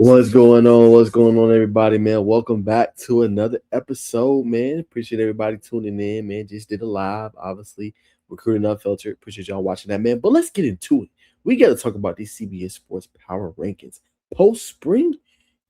What's going on? What's going on, everybody, man? Welcome back to another episode, man. Appreciate everybody tuning in, man. Just did a live, obviously, recruiting unfiltered. Appreciate y'all watching that, man. But let's get into it. We got to talk about these CBS Sports Power Rankings post spring,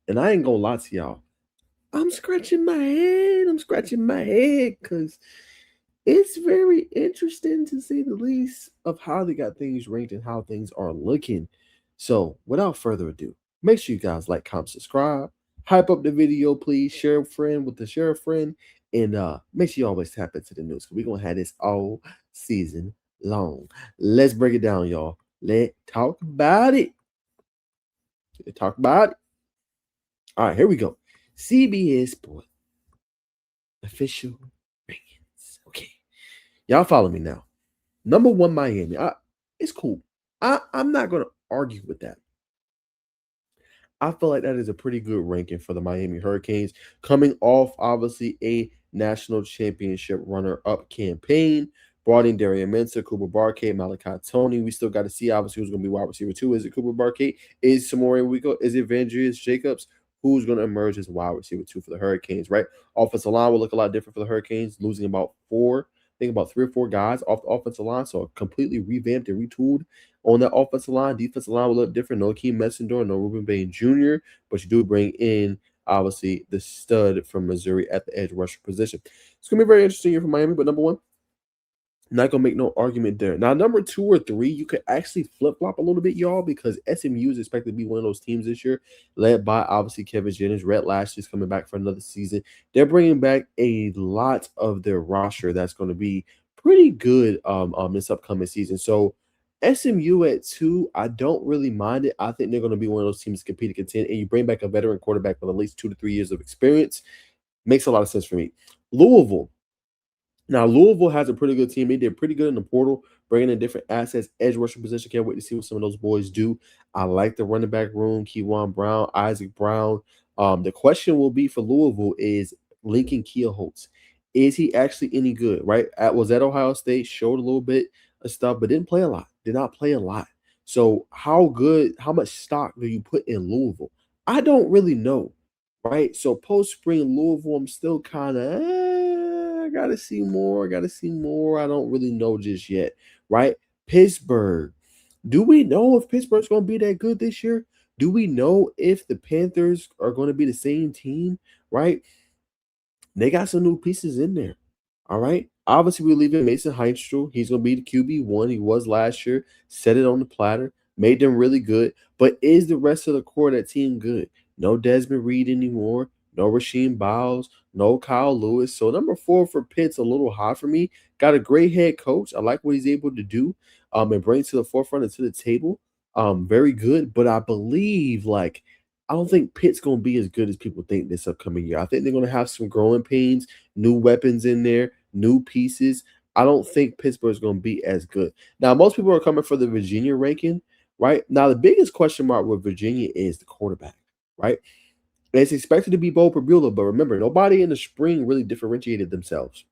and I ain't gonna lie to y'all. I'm scratching my head. Because it's very interesting to say the least of how they got things ranked and how things are looking. So, without further ado, make sure you guys like, comment, subscribe, hype up the video, please. Share a friend with the share a friend, and make sure you always tap into the news because we're gonna have this all season long. Let's break it down, y'all. Let's talk about it. Let's talk about it. All right, here we go. CBS Sports official rankings. Okay, y'all follow me now. Number one, Miami. It's cool. I'm not gonna argue with that. I feel like that is a pretty good ranking for the Miami Hurricanes, coming off obviously a national championship runner-up campaign. Brought in Darian Mensah, Cooper Barkay, Malachi Tony. We still got to see obviously who's going to be wide receiver 2. Is it Cooper Barkay? Is Samori Wico? Is it Vandrius Jacobs? Who's going to emerge as wide receiver 2 for the Hurricanes, right? Offensive line will look a lot different for the Hurricanes, losing about 3 or 4 guys off the offensive line. So completely revamped and retooled on that offensive line. Defensive line will look different. No Akeem Messenger, no Ruben Bain Jr., but you do bring in, obviously, the stud from Missouri at the edge rusher position. It's going to be very interesting year for Miami, but number one, not going to make no argument there. Now, number 2 or 3, you could actually flip-flop a little bit, y'all, because SMU is expected to be one of those teams this year, led by, obviously, Kevin Jennings. Rhett Lashley's coming back for another season. They're bringing back a lot of their roster that's going to be pretty good this upcoming season. So, SMU at 2, I don't really mind it. I think they're going to be one of those teams to compete and contend, and you bring back a veteran quarterback with at least 2 to 3 years of experience. Makes a lot of sense for me. Louisville. Now, Louisville has a pretty good team. They did pretty good in the portal, bringing in different assets, edge rusher position. Can't wait to see what some of those boys do. I like the running back room, Keywan Brown, Isaac Brown. The question will be for Louisville is Lincoln Keelholtz. Is he actually any good, right? Was at Ohio State, showed a little bit of stuff, but didn't play a lot. Did not play a lot. So how much stock do you put in Louisville? I don't really know, right? So post-spring Louisville, I'm still kind of I gotta see more. I don't really know just yet, right? Pittsburgh. Do we know if Pittsburgh's going to be that good this year? Do we know if the Panthers are going to be the same team, right? They got some new pieces in there, all right? Obviously, we're leaving Mason Heinstrom. He's going to be the QB1. He was last year. Set it on the platter. Made them really good. But is the rest of the core of that team good? No Desmond Reed anymore. No Rasheem Biles, no Kyle Lewis. So number 4 for Pitt's a little high for me. Got a great head coach. I like what he's able to do and bring to the forefront and to the table. Very good. But I believe, I don't think Pitt's going to be as good as people think this upcoming year. I think they're going to have some growing pains, new weapons in there, new pieces. I don't think Pittsburgh's going to be as good. Now, most people are coming for the Virginia ranking, right? Now, the biggest question mark with Virginia is the quarterback, right? It's expected to be Bo Pribula, but remember, nobody in the spring really differentiated themselves,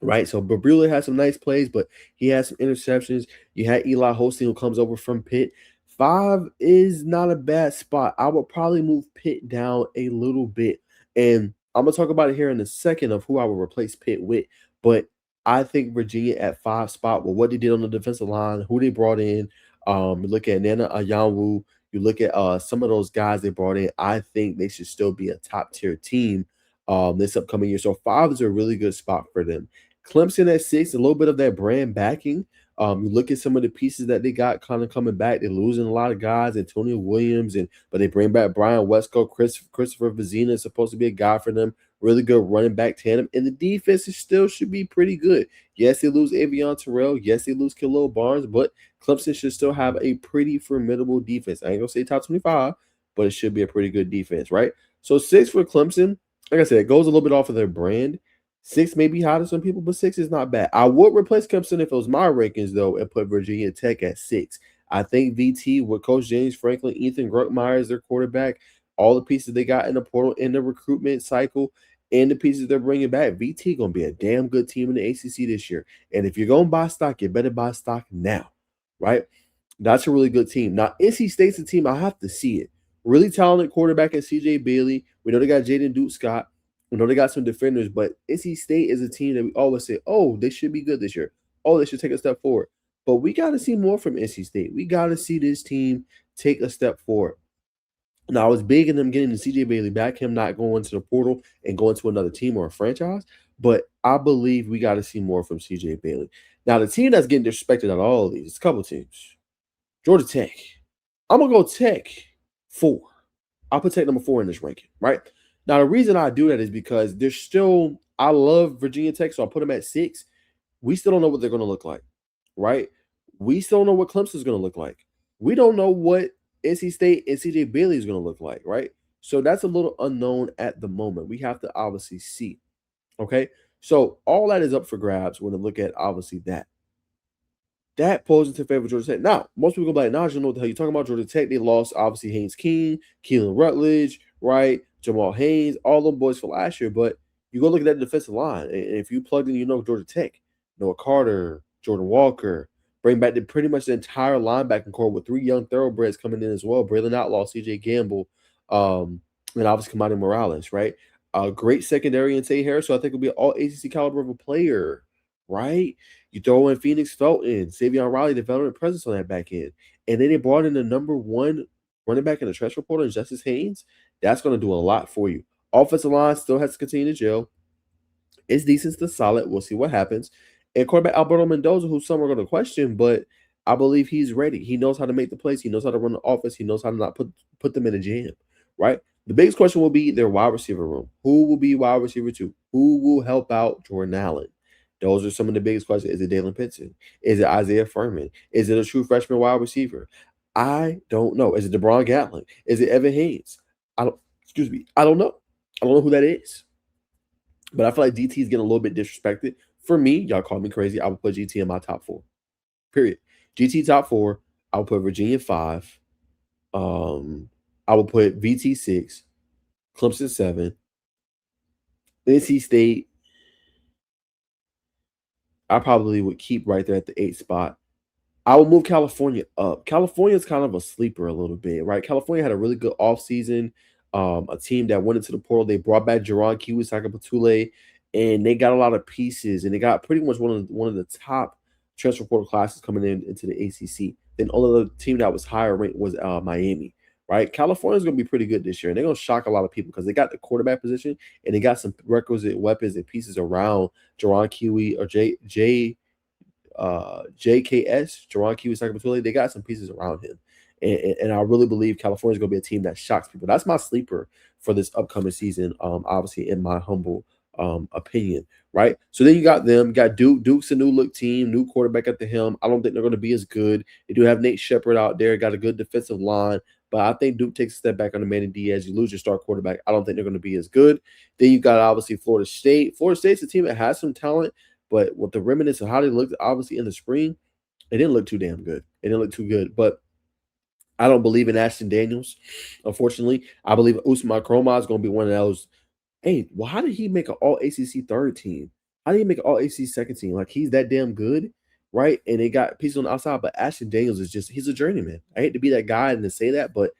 right? So Pribula has some nice plays, but he has some interceptions. You had Eli Hosting, who comes over from Pitt. 5 is not a bad spot. I would probably move Pitt down a little bit, and I'm going to talk about it here in a second of who I would replace Pitt with, but I think Virginia at 5 spot with what they did on the defensive line, who they brought in. Look at Nana Ayanwu. You look at some of those guys they brought in, I think they should still be a top-tier team this upcoming year. So 5 is a really good spot for them. Clemson at 6, a little bit of that brand backing. You look at some of the pieces that they got kind of coming back. They're losing a lot of guys, Antonio Williams, but they bring back Brian Westco. Christopher Vizina is supposed to be a guy for them. Really good running back tandem. And the defense still should be pretty good. Yes, they lose Avion Terrell. Yes, they lose Khalil Barnes, but Clemson should still have a pretty formidable defense. I ain't going to say top 25, but it should be a pretty good defense, right? So 6 for Clemson. Like I said, it goes a little bit off of their brand. 6 may be high to some people, but 6 is not bad. I would replace Clemson if it was my rankings, though, and put Virginia Tech at 6. I think VT with Coach James Franklin, Ethan Gruckmeyer as their quarterback, all the pieces they got in the portal, in the recruitment cycle, and the pieces they're bringing back, VT going to be a damn good team in the ACC this year. And if you're going to buy stock, you better buy stock now, right? That's a really good team. Now, NC State's a team, I have to see it. Really talented quarterback in C.J. Bailey. We know they got Jaden Duke Scott. We know they got some defenders, but NC State is a team that we always say, oh, they should be good this year. Oh, they should take a step forward. But we got to see more from NC State. We got to see this team take a step forward. Now, I was big in them getting the CJ Bailey back, him not going to the portal and going to another team or a franchise. But I believe we got to see more from CJ Bailey. Now, the team that's getting disrespected out of all of these, it's a couple teams. Georgia Tech. I'm going to go Tech 4. I'll put Tech number 4 in this ranking, right? Now, the reason I do that is because there's still, I love Virginia Tech, so I'll put them at 6. We still don't know what they're going to look like, right? We still don't know what Clemson's going to look like. We don't know what NC State and CJ Bailey is going to look like, right? So that's a little unknown at the moment. We have to obviously see, okay? So all that is up for grabs when we look at obviously that. That pulls into favor of Georgia Tech. Now, most people go like, nah, I don't know what the hell you're talking about. Georgia Tech, they lost obviously Haynes King, Keelan Rutledge, right? Jamal Haynes, all them boys for last year. But you go look at that defensive line, and if you plugged in, you know Georgia Tech, Noah Carter, Jordan Walker, bring back pretty much the entire linebacking core with 3 young thoroughbreds coming in as well. Braylon Outlaw, CJ Gamble, and obviously Kamani Morales, right? A great secondary in Tate Harris, so I think it'll be an all ACC caliber of a player, right? You throw in Phoenix Felton, Savion Riley, development presence on that back end. And then they brought in the number 1 running back in the transfer portal, Justice Haynes. That's going to do a lot for you. Offensive line still has to continue to gel. It's decent to solid. We'll see what happens. And quarterback Alberto Mendoza, who some are going to question, but I believe he's ready. He knows how to make the plays. He knows how to run the offense. He knows how to not put them in a jam, right? The biggest question will be their wide receiver room. Who will be wide receiver 2? Who will help out Jordan Allen? Those are some of the biggest questions. Is it Dalen Pinson? Is it Isaiah Furman? Is it a true freshman wide receiver? I don't know. Is it DeBron Gatlin? Is it Evan Haynes? I don't. Excuse me. I don't know. I don't know who that is. But I feel like GT is getting a little bit disrespected. For me, y'all call me crazy. I would put GT in my top 4. Period. GT top 4. I would put Virginia 5. I would put VT 6. Clemson 7. NC State, I probably would keep right there at the 8th spot. I will move California up. California is kind of a sleeper a little bit, right? California had a really good offseason. A team that went into the portal. They brought back Jerron Kiwisaka Batule, and they got a lot of pieces, and they got pretty much one of the top transfer portal classes coming into the ACC. Then only the team that was higher ranked was Miami, right? California's going to be pretty good this year, and they're going to shock a lot of people because they got the quarterback position, and they got some requisite weapons and pieces around Jerron Kiwi or JKS, Jerron Kiwisaka Batule. They got some pieces around him. And I really believe California is going to be a team that shocks people. That's my sleeper for this upcoming season, obviously, in my humble opinion, right? So then you got them. You got Duke. Duke's a new look team, new quarterback at the helm. I don't think they're going to be as good. They do have Nate Shepard out there, got a good defensive line, but I think Duke takes a step back on the Manny Diaz. You lose your star quarterback. I don't think they're going to be as good. Then you got, obviously, Florida State. Florida State's a team that has some talent, but with the remnants of how they looked, obviously, in the spring, it didn't look too damn good. It didn't look too good, but I don't believe in Ashton Daniels, unfortunately. I believe Usman Kroma is going to be one of those. Hey, well, how did he make an all ACC 3rd team? How did he make an all ACC 2nd team? Like, he's that damn good, right? And they got pieces on the outside, but Ashton Daniels is just, he's a journeyman. I hate to be that guy and to say that, but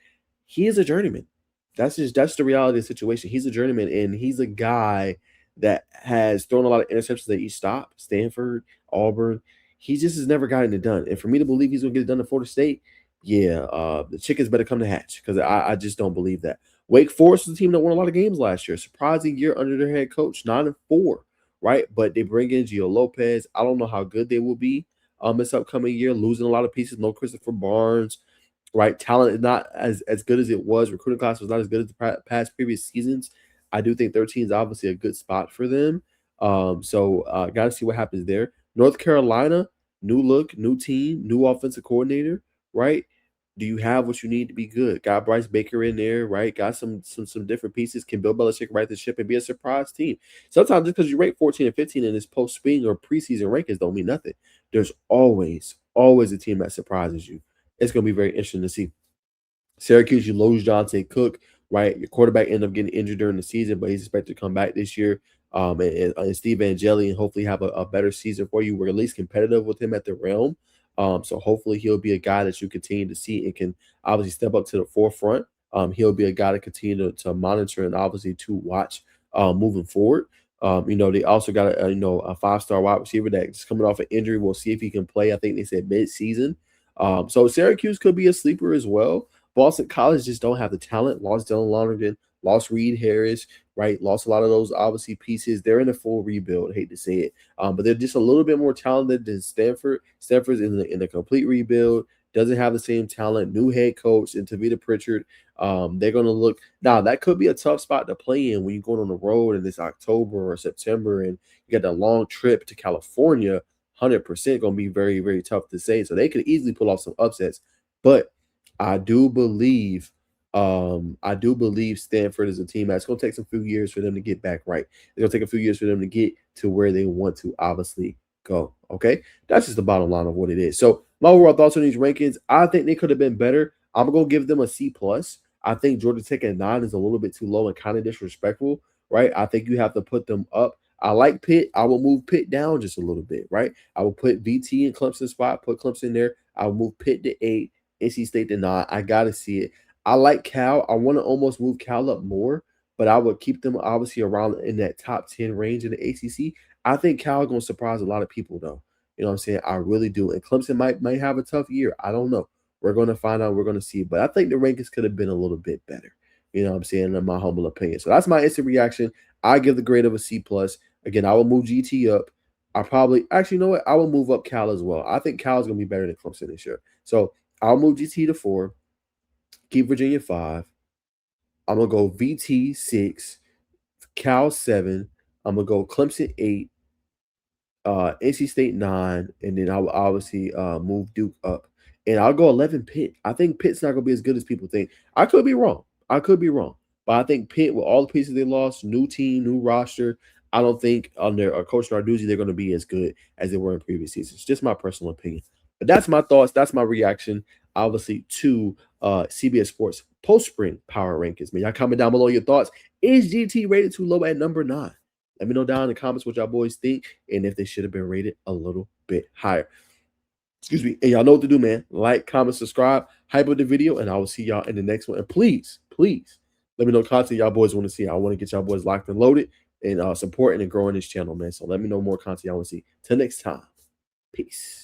he is a journeyman. That's the reality of the situation. He's a journeyman, and he's a guy that has thrown a lot of interceptions at each stop. Stanford, Auburn. He just has never gotten it done. And for me to believe he's going to get it done at Florida State, yeah, the chickens better come to hatch because I just don't believe that. Wake Forest is a team that won a lot of games last year. Surprising year under their head coach, 9-4, right? But they bring in Gio Lopez. I don't know how good they will be this upcoming year. Losing a lot of pieces. No Christopher Barnes, right? Talent is not as good as it was. Recruiting class was not as good as the past previous seasons. I do think 13 is obviously a good spot for them. So got to see what happens there. North Carolina, new look, new team, new offensive coordinator, right? Do you have what you need to be good? Got Bryce Baker in there, right? Got some different pieces. Can Bill Belichick right the ship and be a surprise team? Sometimes just because you rank 14 and 15 in this post-spring or preseason rankings don't mean nothing. There's always a team that surprises you. It's going to be very interesting to see. Syracuse, you lose Johnson Cook, right? Your quarterback ended up getting injured during the season, but he's expected to come back this year. And Steve Angeli, and hopefully have a better season for you. We're at least competitive with him at the realm. So hopefully he'll be a guy that you continue to see and can obviously step up to the forefront He'll be a guy to continue to monitor and obviously to watch moving forward. They also got a 5-star wide receiver that's coming off an injury. We'll see if he can play. I think they said mid-season. So Syracuse could be a sleeper as well. Boston College just don't have the talent. Lost Dylan Lonergan, lost Reed Harris, right? Lost a lot of those obviously pieces. They're in a full rebuild. Hate to say it, but they're just a little bit more talented than Stanford. Stanford's in the complete rebuild. Doesn't have the same talent. New head coach and Tavita Pritchard. They're going to look now. That could be a tough spot to play in when you're going on the road in this October or September, and you got a long trip to California. 100% going to be very, very tough to say. So they could easily pull off some upsets, but I do believe Stanford is a team that's going to take some few years for them to get back right. It's going to take a few years for them to get to where they want to obviously go. Okay, that's just the bottom line of what it is. So my overall thoughts on these rankings, I think they could have been better. I'm gonna give them a C plus. I think Georgia Tech at 9 is a little bit too low and kind of disrespectful, right? I think you have to put them up. I like Pitt. I will move Pitt down just a little bit, right? I will put VT in Clemson spot, put Clemson there. I will move Pitt to 8, NC State to 9. I gotta see it. I like Cal. I want to almost move Cal up more, but I would keep them obviously around in that top 10 range in the ACC. I think Cal going to surprise a lot of people, though. You know what I'm saying? I really do. And Clemson might have a tough year. I don't know. We're going to find out. We're going to see. But I think the rankings could have been a little bit better. You know what I'm saying? In my humble opinion. So that's my instant reaction. I give the grade of a C plus. Again, I will move GT up. I probably actually, you know what? I will move up Cal as well. I think Cal is going to be better than Clemson this year. So I'll move GT to 4. Keep Virginia 5. I'm gonna go VT 6, Cal 7. I'm gonna go Clemson 8, NC State 9, and then I will obviously move Duke up. And I'll go 11 Pitt. I think Pitt's not gonna be as good as people think. I could be wrong. I could be wrong. But I think Pitt, with all the pieces they lost, new team, new roster, I don't think under Coach Narduzzi they're gonna be as good as they were in previous seasons. Just my personal opinion. But that's my thoughts. That's my reaction, obviously, to CBS Sports post-spring power rankings. Man, y'all comment down below your thoughts. Is GT rated too low at number 9? Let me know down in the comments what y'all boys think and if they should have been rated a little bit higher. Excuse me. And y'all know what to do, man. Like, comment, subscribe, hype up the video, and I will see y'all in the next one. And please, please, let me know content y'all boys want to see. I want to get y'all boys locked and loaded and supporting and growing this channel, man. So let me know more content y'all want to see. Till next time. Peace.